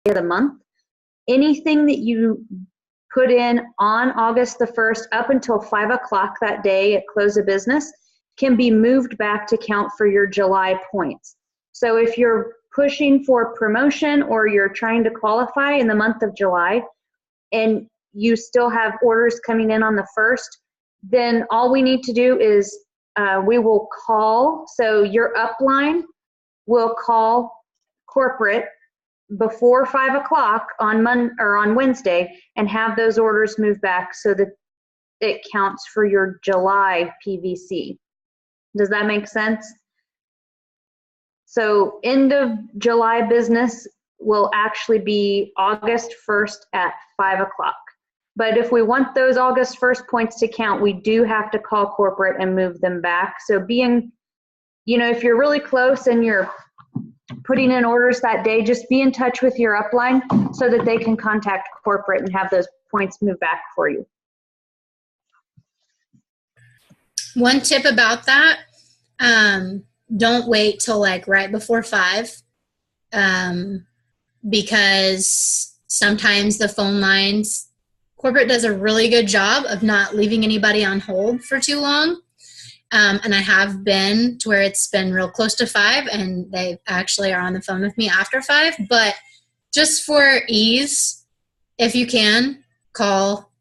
of the month. Anything that you put in on August the 1st up until 5 o'clock that day at close of business can be moved back to count for your July points. So if you're pushing for promotion or you're trying to qualify in the month of July and you still have orders coming in on the 1st, then all we need to do is we will call, so your upline will call corporate before 5 o'clock on Wednesday and have those orders move back so that it counts for your July PVC. Does that make sense? So end of July business will actually be August 1st at 5 o'clock. But if we want those August 1st points to count, we do have to call corporate and move them back. So if you're really close and you're putting in orders that day, just be in touch with your upline so that they can contact corporate and have those points move back for you. One tip about that, don't wait till like right before 5, because sometimes the phone lines, corporate does a really good job of not leaving anybody on hold for too long. And I have been to where it's been real close to 5 and they actually are on the phone with me after 5. But just for ease, if you can, call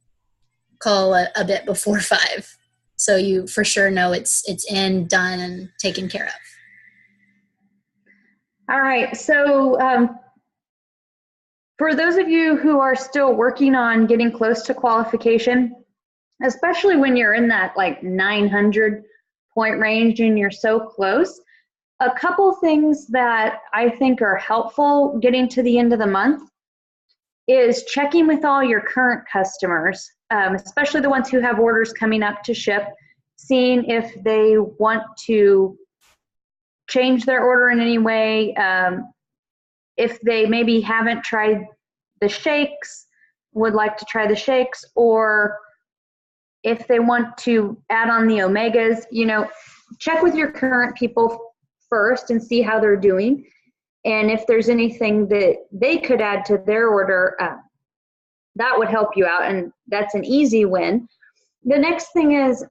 a bit before 5. So you for sure know it's in, done, and taken care of. All right. So for those of you who are still working on getting close to qualification, especially when you're in that like 900 point range and you're so close, a couple things that I think are helpful getting to the end of the month is checking with all your current customers, especially the ones who have orders coming up to ship, seeing if they want to change their order in any way, if they maybe haven't tried the shakes, would like to try the shakes, or if they want to add on the omegas. Check with your current people first and see how they're doing. And if there's anything that they could add to their order, that would help you out, and that's an easy win. The next thing is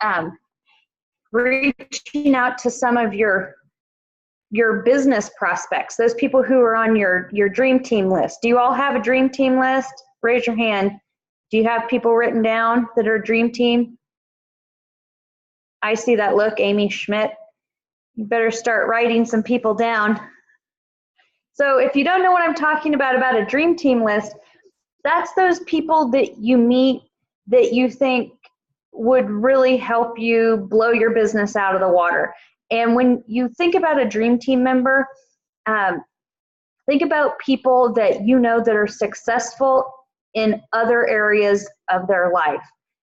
reaching out to some of your business prospects, those people who are on your dream team list. Do you all have a dream team list? Raise your hand. Do you have people written down that are dream team? I see that look, Amy Schmidt. You better start writing some people down. So if you don't know what I'm talking about a dream team list, that's those people that you meet that you think would really help you blow your business out of the water. And when you think about a dream team member, think about people that you know that are successful in other areas of their life,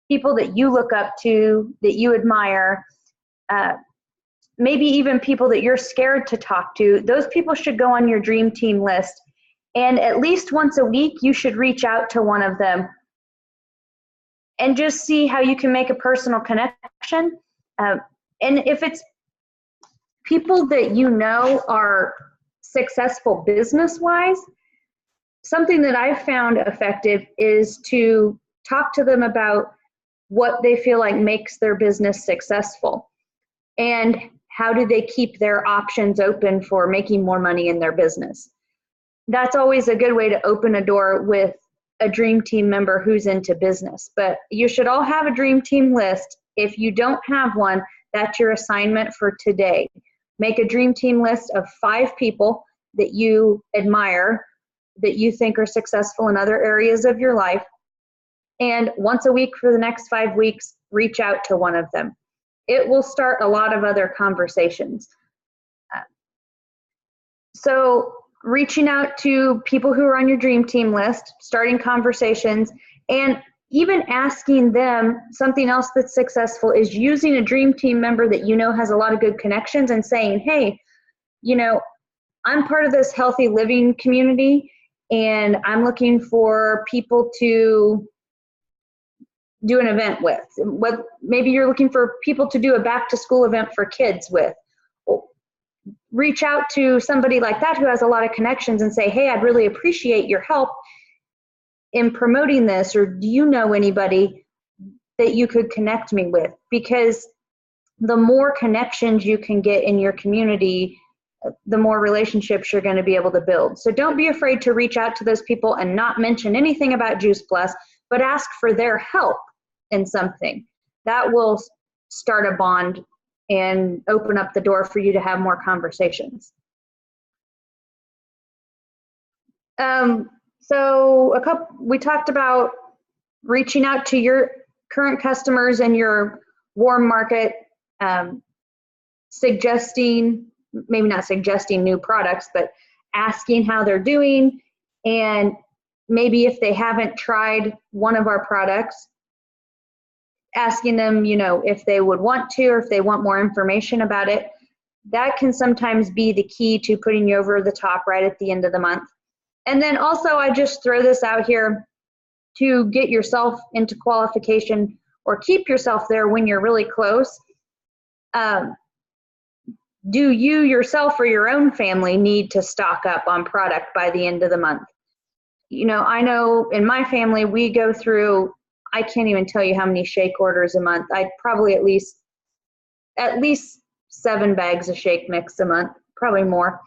people that you look up to, that you admire, maybe even people that you're scared to talk to. Those people should go on your dream team list. And at least once a week, you should reach out to one of them and just see how you can make a personal connection. And if it's people that you know are successful business-wise, something that I've found effective is to talk to them about what they feel like makes their business successful and how do they keep their options open for making more money in their business. That's always a good way to open a door with a dream team member who's into business. But you should all have a dream team list. If you don't have one, that's your assignment for today. Make a dream team list of 5 people that you admire, that you think are successful in other areas of your life. And once a week for the next 5 weeks, reach out to one of them. It will start a lot of other conversations. So reaching out to people who are on your dream team list, starting conversations, and even asking them something else that's successful is using a dream team member that you know has a lot of good connections and saying, hey, I'm part of this healthy living community and I'm looking for people to do an event with. Maybe you're looking for people to do a back to school event for kids with. reach out to somebody like that who has a lot of connections and say, hey, I'd really appreciate your help in promoting this, or do you know anybody that you could connect me with? Because the more connections you can get in your community, the more relationships you're going to be able to build. So don't be afraid to reach out to those people and not mention anything about Juice Plus, but ask for their help in something. That will start a bond and open up the door for you to have more conversations. We talked about reaching out to your current customers and your warm market, maybe not suggesting new products, but asking how they're doing, and maybe if they haven't tried one of our products, asking them, if they would want to, or if they want more information about it. That can sometimes be the key to putting you over the top right at the end of the month. And then also, I just throw this out here to get yourself into qualification or keep yourself there when you're really close. Do you yourself or your own family need to stock up on product by the end of the month? I know in my family, we go through, I can't even tell you how many shake orders a month. I'd probably at least 7 bags of shake mix a month, probably more.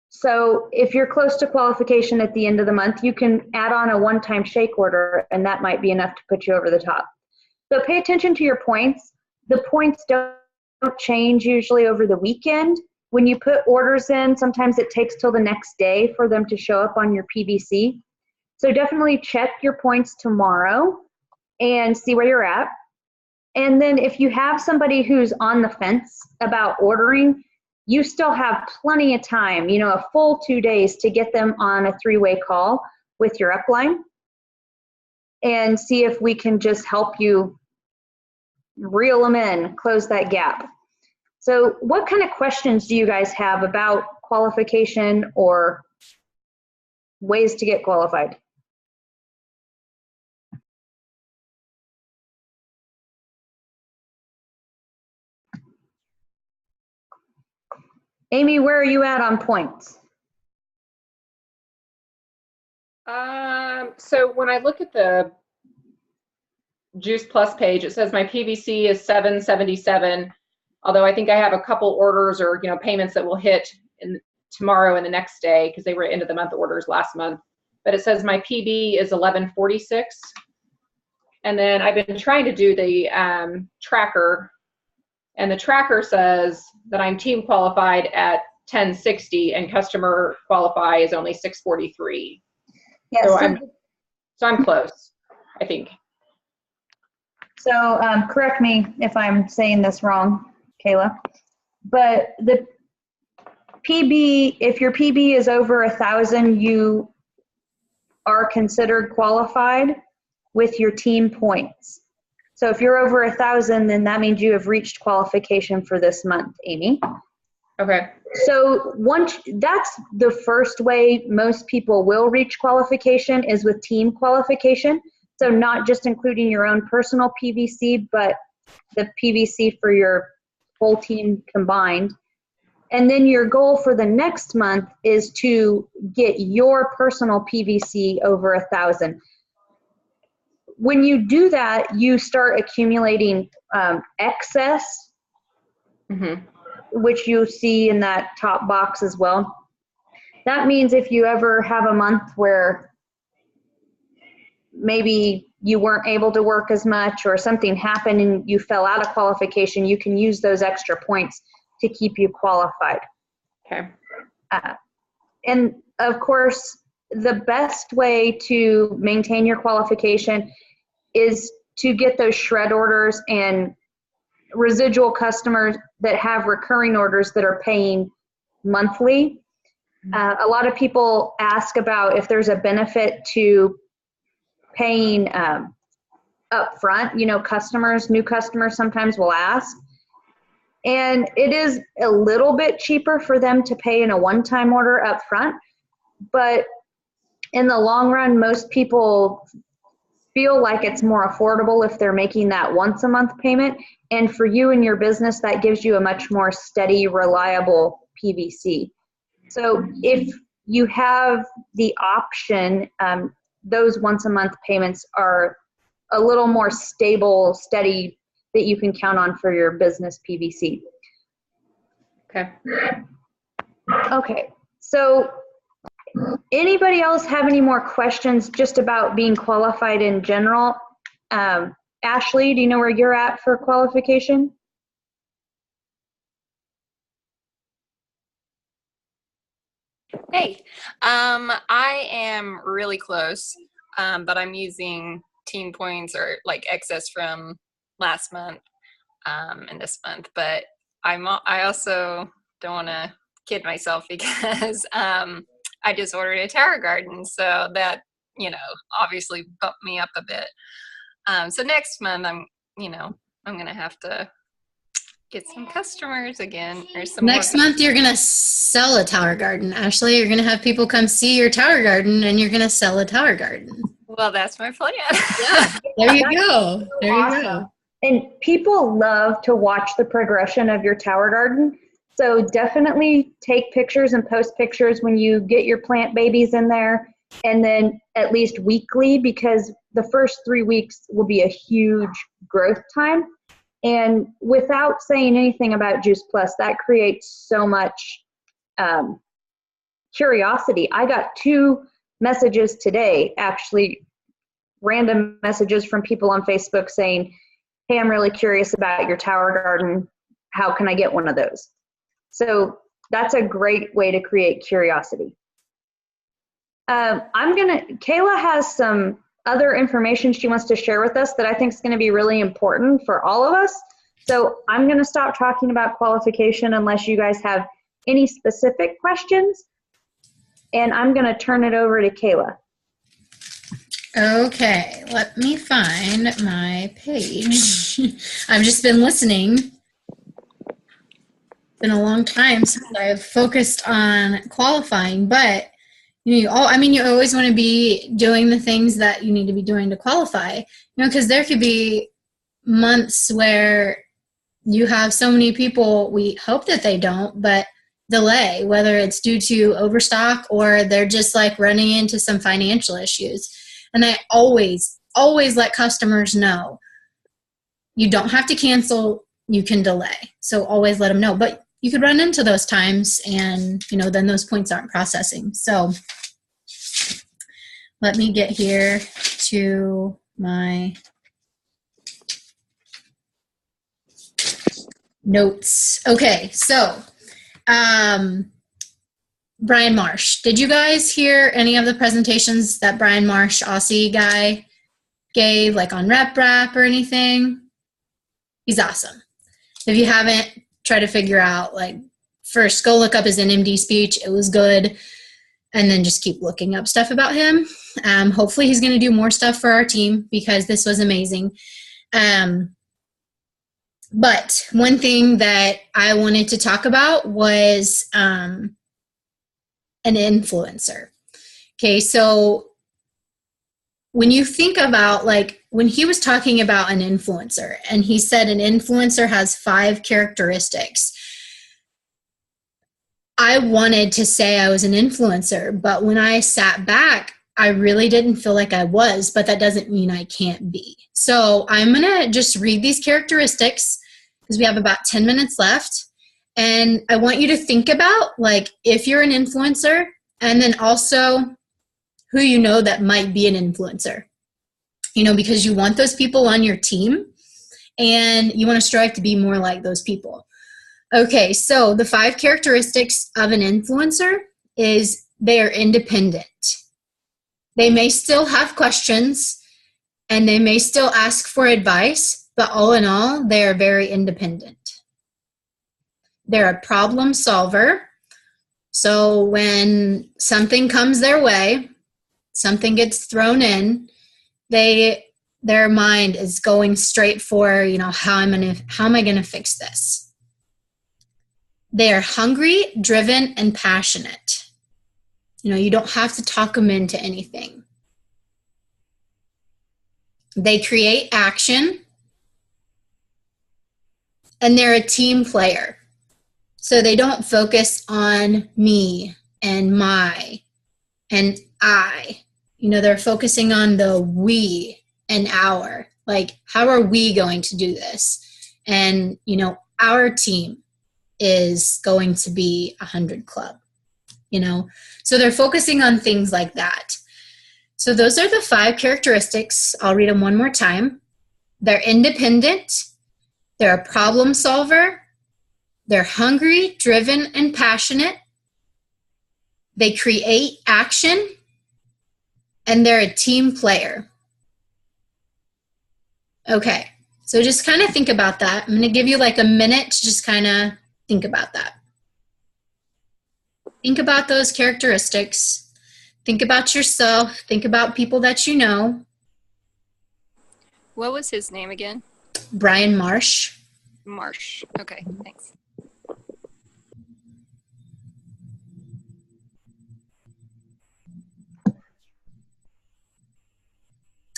So if you're close to qualification at the end of the month, you can add on a one-time shake order, and that might be enough to put you over the top. So pay attention to your points. The points don't change usually over the weekend. When you put orders in, sometimes it takes till the next day for them to show up on your PVC. So definitely check your points tomorrow and see where you're at. And then if you have somebody who's on the fence about ordering, you still have plenty of time, a full 2 days to get them on a 3-way call with your upline and see if we can just help you reel them in, close that gap. So what kind of questions do you guys have about qualification or ways to get qualified? Amy, where are you at on points? So when I look at the Juice Plus page, it says my PVC is 777, although I think I have a couple orders or payments that will hit tomorrow and the next day because they were end of the month orders last month. But it says my PB is 1146, and then I've been trying to do the tracker, and the tracker says that I'm team qualified at 1060 and customer qualify is only 643. Yes. So I'm close, I think. So correct me if I'm saying this wrong, Kayla, but the PB, if your PB is over 1,000, you are considered qualified with your team points. So if you're over 1,000, then that means you have reached qualification for this month, Amy. Okay. So that's the first way most people will reach qualification is with team qualification. So not just including your own personal PVC, but the PVC for your whole team combined. And then your goal for the next month is to get your personal PVC over 1,000. When you do that, you start accumulating excess, which you see in that top box as well. That means if you ever have a month where maybe you weren't able to work as much or something happened and you fell out of qualification, you can use those extra points to keep you qualified. Okay. And of course, the best way to maintain your qualification is to get those shred orders and residual customers that have recurring orders that are paying monthly. A lot of people ask about if there's a benefit to paying up front. New customers sometimes will ask. And it is a little bit cheaper for them to pay in a one-time order up front. But in the long run, most people feel like it's more affordable if they're making that once a month payment. And for you and your business, that gives you a much more steady, reliable PVC. So if you have the option, those once a month payments are a little more stable, steady, that you can count on for your business PVC. Okay. Okay, so anybody else have any more questions just about being qualified in general? Ashley, do you know where you're at for qualification? Hey, I am really close, but I'm using team points or like excess from last month and this month. But I also don't want to kid myself because I just ordered a tower garden, so that obviously bumped me up a bit. So next month I'm gonna have to get some customers again or some Next month, you're going to sell a tower garden. Ashley, you're going to have people come see your tower garden and you're going to sell a tower garden. Well, that's my plan. Yeah, there you go. There you go. And people love to watch the progression of your tower garden. So definitely take pictures and post pictures when you get your plant babies in there, and then at least weekly, because the first 3 weeks will be a huge growth time. And without saying anything about Juice Plus, that creates so much curiosity. I got 2 messages today, actually random messages from people on Facebook saying, hey, I'm really curious about your tower garden. How can I get one of those? So that's a great way to create curiosity. Kayla has some other information she wants to share with us that I think is going to be really important for all of us. So I'm going to stop talking about qualification unless you guys have any specific questions. And I'm going to turn it over to Kayla. Okay, let me find my page. I've just been listening. It's been a long time since I've focused on qualifying, but you always want to be doing the things that you need to be doing to qualify, because there could be months where you have so many people, we hope that they don't, but delay, whether it's due to overstock or they're just like running into some financial issues. And I always let customers know, you don't have to cancel, you can delay. So always let them know, but you could run into those times and, then those points aren't processing. So let me get here to my notes. Okay, so Brian Marsh. Did you guys hear any of the presentations that Brian Marsh, Aussie guy, gave, like on RepRap or anything? He's awesome. If you haven't, try to figure out, first go look up his NMD speech. It was good. And then just keep looking up stuff about him. Hopefully he's going to do more stuff for our team because this was amazing. But one thing that I wanted to talk about was an influencer. Okay, so when you think about, when he was talking about an influencer, and he said an influencer has 5 characteristics. I wanted to say I was an influencer, but when I sat back, I really didn't feel like I was, but that doesn't mean I can't be. So I'm going to just read these characteristics because we have about 10 minutes left. And I want you to think about, if you're an influencer, and then also who you know that might be an influencer. Because you want those people on your team and you want to strive to be more like those people. Okay, so the 5 characteristics of an influencer is they are independent. They may still have questions and they may still ask for advice, but all in all, they are very independent. They're a problem solver. So when something comes their way, something gets thrown in, their mind is going straight for, how am I going to fix this? They are hungry, driven, and passionate. You don't have to talk them into anything. They create action, and they're a team player. So they don't focus on me and my and I. You know, they're focusing on the we and our. Like, how are we going to do this? And, you know, our team is going to be 100 club, you know? So they're focusing on things like that. So those are the 5 characteristics. I'll read them one more time. They're independent. They're a problem solver. They're hungry, driven, and passionate. They create action. And they're a team player. Okay, so just kind of think about that. I'm going to give you like a minute to just kind of think about that. Think about those characteristics. Think about yourself. Think about people that you know. What was his name again? Brian Marsh. Marsh. Okay, thanks.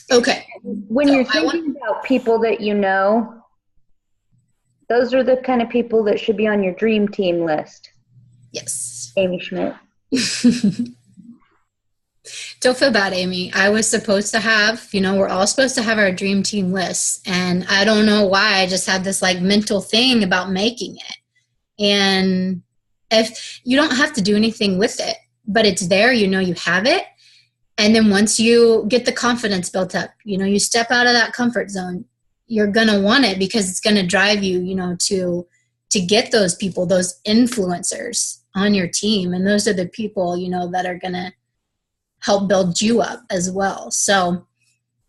Okay. When you're thinking about people that you know, those are the kind of people that should be on your dream team list. Yes. Amy Schmidt. Don't feel bad, Amy. I was supposed to have, you know, we're all supposed to have our dream team lists. And I don't know why I just had this like mental thing about making it. And if you don't have to do anything with it, but it's there, you know, you have it. And then once you get the confidence built up, you know, you step out of that comfort zone, you're going to want it because it's going to drive you, you know, to get those people, those influencers on your team. And those are the people, you know, that are going to help build you up as well. So,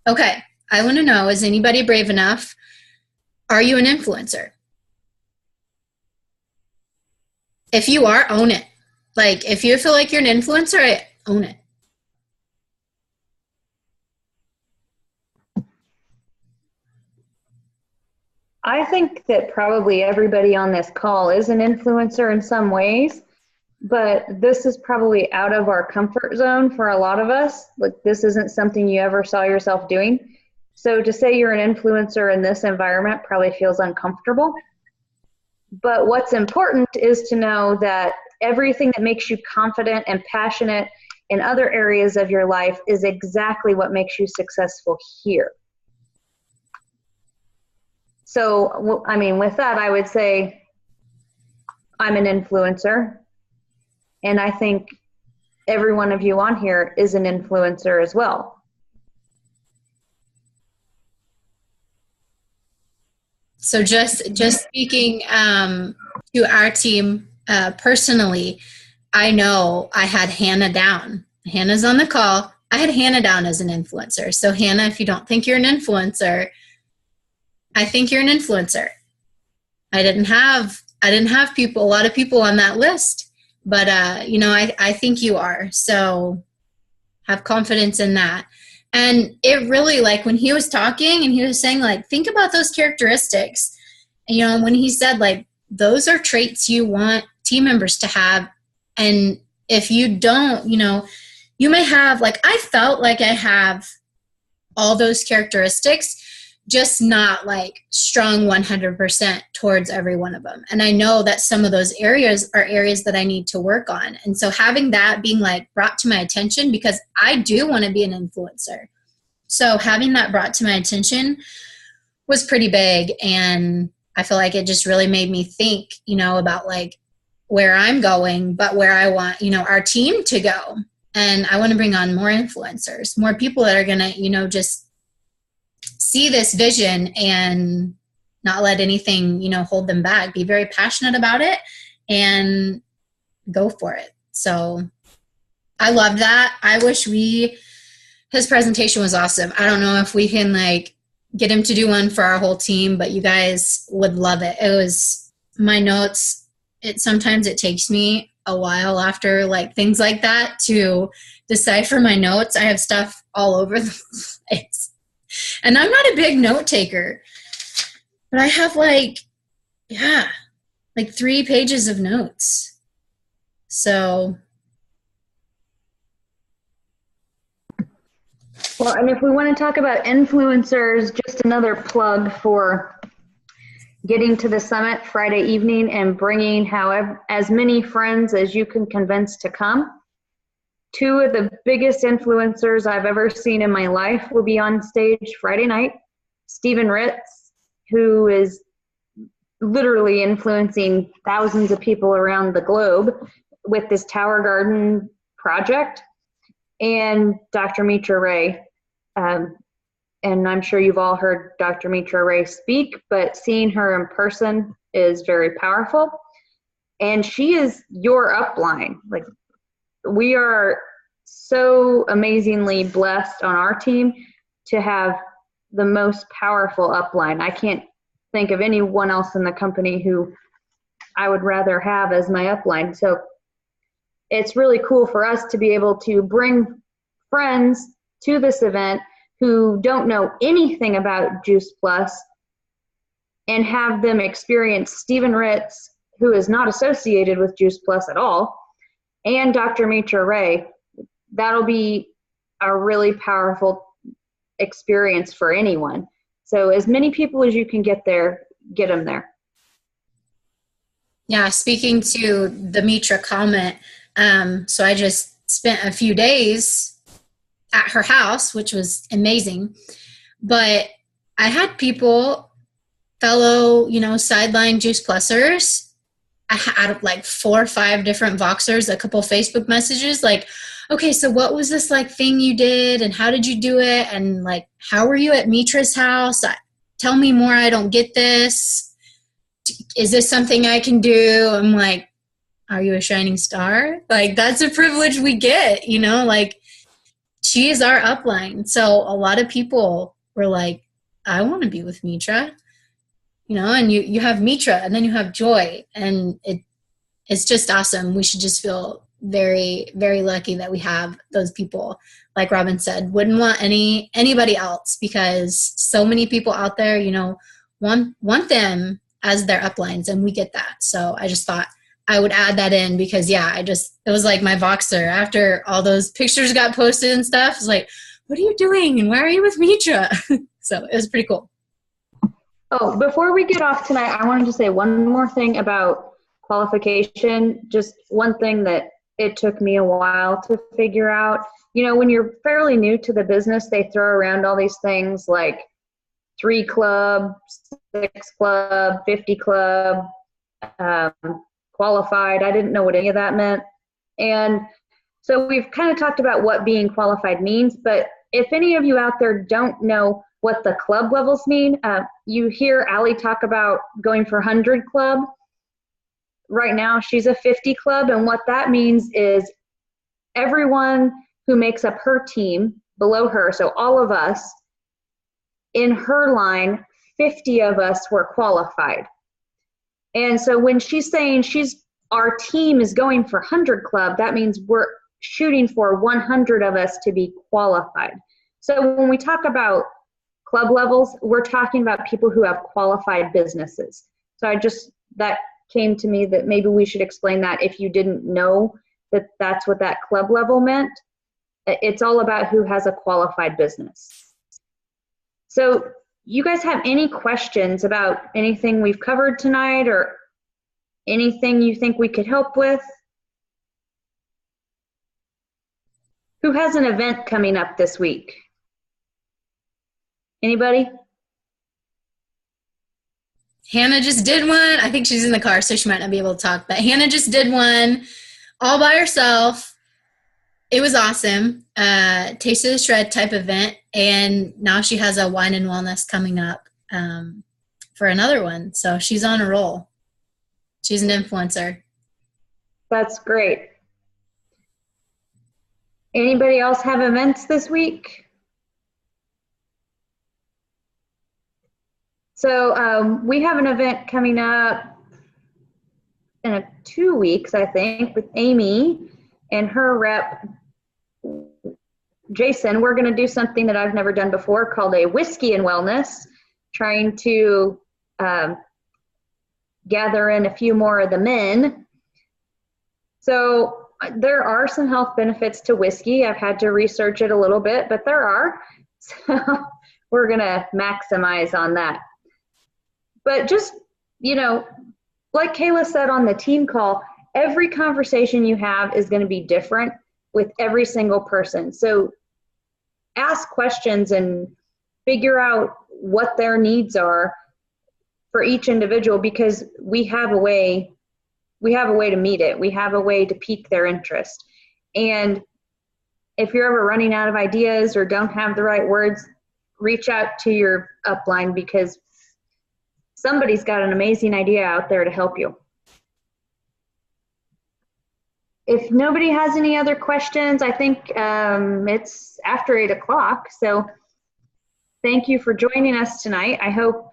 okay, I want to know, is anybody brave enough? Are you an influencer? If you are, own it. Like, if you feel like you're an influencer, own it. I think that probably everybody on this call is an influencer in some ways, but this is probably out of our comfort zone for a lot of us. Like, this isn't something you ever saw yourself doing. So to say you're an influencer in this environment probably feels uncomfortable. But what's important is to know that everything that makes you confident and passionate in other areas of your life is exactly what makes you successful here. So, I mean, with that, I would say I'm an influencer. And I think every one of you on here is an influencer as well. So just speaking to our team personally, I know I had Hannah down. Hannah's on the call. I had Hannah down as an influencer. So Hannah, if you don't think you're an influencer, I think you're an influencer. I didn't have people, a lot of people on that list, but you know, I think you are. So have confidence in that. And it really, like, when he was talking and he was saying, like, think about those characteristics, you know, when he said, like, those are traits you want team members to have. And if you don't, you know, you may have, like, I felt like I have all those characteristics, just not like strong 100% towards every one of them. And I know that some of those areas are areas that I need to work on. And so having that being like brought to my attention, because I do want to be an influencer. So having that brought to my attention was pretty big. And I feel like it just really made me think, you know, about like where I'm going, but where I want, you know, our team to go. And I want to bring on more influencers, more people that are going to, you know, just see this vision and not let anything, you know, hold them back. Be very passionate about it and go for it. So I love that. I wish his presentation was awesome. I don't know if we can like get him to do one for our whole team, but you guys would love it. It was my notes. Sometimes it takes me a while after like things like that to decipher my notes. I have stuff all over the place. And I'm not a big note taker, but I have like 3 pages of notes. So. Well, and if we want to talk about influencers, just another plug for getting to the summit Friday evening and bringing as many friends as you can convince to come. Two of the biggest influencers I've ever seen in my life will be on stage Friday night. Stephen Ritz, who is literally influencing thousands of people around the globe with this Tower Garden project, and Dr. Mitra Ray. And I'm sure you've all heard Dr. Mitra Ray speak, but seeing her in person is very powerful. And she is your upline. Like, we are so amazingly blessed on our team to have the most powerful upline. I can't think of anyone else in the company who I would rather have as my upline. So it's really cool for us to be able to bring friends to this event who don't know anything about Juice Plus and have them experience Stephen Ritz, who is not associated with Juice Plus at all, and Dr. Mitra Ray. That'll be a really powerful experience for anyone. So as many people as you can get there, get them there. Yeah, speaking to the Mitra comment, so I just spent a few days at her house, which was amazing. But I had people, fellow, sideline Juice Plusers. I had like 4 or 5 different Voxers, a couple Facebook messages like, okay, so what was this like thing you did and how did you do it? And like, how were you at Mitra's house? Tell me more. I don't get this. Is this something I can do? I'm like, are you a shining star? Like, that's a privilege we get, like, she is our upline. So a lot of people were like, I want to be with Mitra, and you have Mitra and then you have Joy, and it's just awesome. We should just feel very, very lucky that we have those people. Like Robin said, wouldn't want anybody else, because so many people out there, want them as their uplines, and we get that. So I just thought I would add that in because, it was like my Voxer. After all those pictures got posted and stuff, it's like, what are you doing? And why are you with Mitra? So it was pretty cool. Oh, before we get off tonight, I wanted to say one more thing about qualification. Just one thing that it took me a while to figure out. When you're fairly new to the business, they throw around all these things like 3 club, 6 club, 50 club, qualified. I didn't know what any of that meant. And so we've kind of talked about what being qualified means, but if any of you out there don't know what the club levels mean, you hear Allie talk about going for 100 club. Right now she's a 50 club, and what that means is everyone who makes up her team below her, so all of us, in her line, 50 of us were qualified. And so when she's saying our team is going for 100 club, that means we're shooting for 100 of us to be qualified. So when we talk about club levels, we're talking about people who have qualified businesses. So that came to me that maybe we should explain that if you didn't know that that's what that club level meant. It's all about who has a qualified business. So you guys have any questions about anything we've covered tonight or anything you think we could help with? Who has an event coming up this week? Anybody? Hannah just did one. I think she's in the car, so she might not be able to talk, but Hannah just did one all by herself. It was awesome. Taste of the Shred type event. And now she has a wine and wellness coming up for another one. So she's on a roll. She's an influencer. That's great. Anybody else have events this week? So we have an event coming up in 2 weeks, I think, with Amy and her rep, Jason. We're going to do something that I've never done before called a whiskey and wellness, trying to gather in a few more of the men. So there are some health benefits to whiskey. I've had to research it a little bit, but there are. So we're going to maximize on that. But just you know, like Kayla said on the team call, every conversation you have is going to be different with every single person. So ask questions and figure out what their needs are for each individual, because we have a way to meet it. We have a way to pique their interest. And if you're ever running out of ideas or don't have the right words, reach out to your upline, because somebody's got an amazing idea out there to help you. If nobody has any other questions, I think it's after 8 o'clock. So thank you for joining us tonight. I hope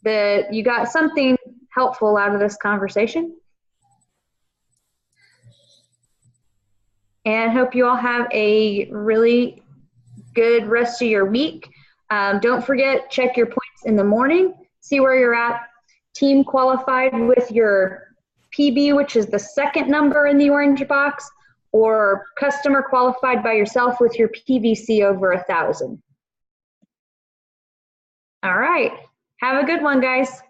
that you got something helpful out of this conversation. And hope you all have a really good rest of your week. Don't forget, check your points in the morning, see where you're at. Team qualified with your PB, which is the second number in the orange box, or customer qualified by yourself with your PVC over 1,000. All right. Have a good one, guys.